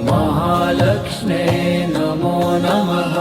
महालक्ष्म्ये नमो नमः।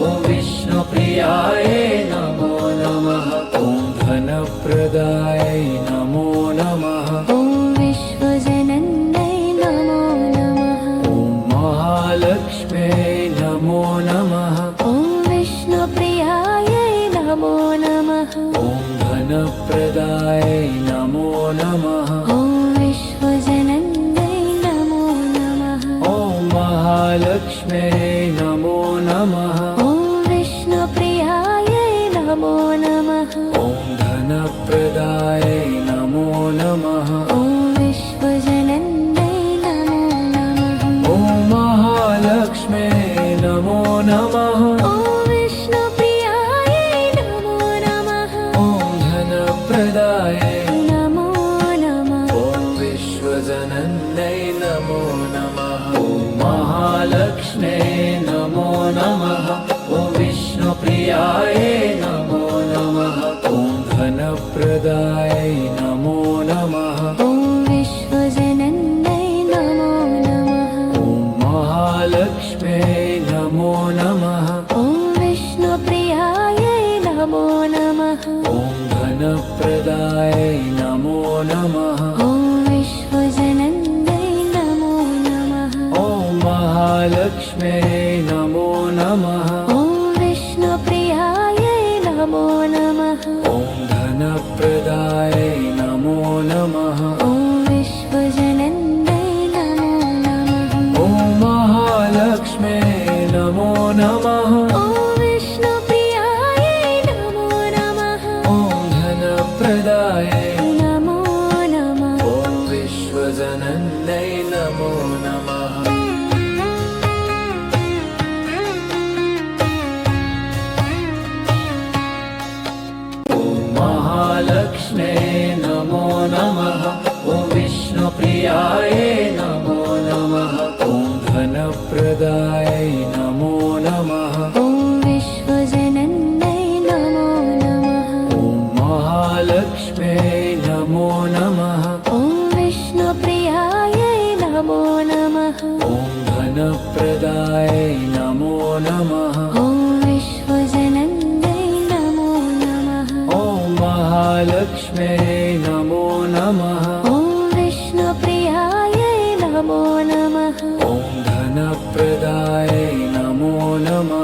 ॐ विष्णुप्रियायै नमो नमः। ॐ धनप्रदायै नमो नमः। ॐ विश्वजनन्यै नमो नमः। ॐ महालक्ष्म्ये नमो नमः। ॐ विष्णुप्रियायै नमो नमः। ॐ धनप्रदायै नमो नमः। ॐ विश्वजनन्यै नमो नमः। ॐ महालक्ष्म्ये नमो नमः। ॐ विष्णुप्रियायै नमो नमः। ॐ धनप्रदायै नमो नमः। ॐ विश्वजनन्यै नमो नमः। ॐ महालक्ष्म्ये नमो नमः। ॐ विष्णुप्रियायै नमो नमः। ॐ धनप्रदायै नमो नमः। ॐ विश्वजनन्यै नमो नमः। ॐ महालक्ष्म्ये नमो नमः। ॐ विष्णुप्रियायै नमो नमः। ॐ धनप्रदायै नमो नमः। ॐ विश्वजनन्यै नमो नमः। ॐ महालक्ष्म्ये नमो नमः। ॐ विष्णुप्रियायै नमो नमः। ॐ धनप्रदायै नमो नमः। ॐ विश्वजनन्यै नमो नमः। ॐ महालक्ष्म्ये नमो नमः। ॐ विष्णुप्रियायै नमो नमः। ॐ धनप्रदायै नमो नमः। ॐ विश्वजनन्यै नमो नमः। ॐ महालक्ष्म्ये नमो नमः। ॐ विष्णुप्रियायै नमो नमः। ॐ धनप्रदायै नमो नमः। ॐ विश्वजनन्यै नमो नमः। ॐ महालक्ष्म्ये नमो नमः। ॐ विष्णुप्रियायै नमो नमः। ॐ धनप्रदायै नमो नमः। ॐ विश्वजनन्यै नमो नमः। ॐ महालक्ष्म्ये नमो नमः। ॐ विष्णुप्रियायै नमो नमः। ॐ धनप्रदायै नमो नमः। ॐ विश्वजनन्यै नमो नमः। ॐ महालक्ष्म्ये नमो नमः।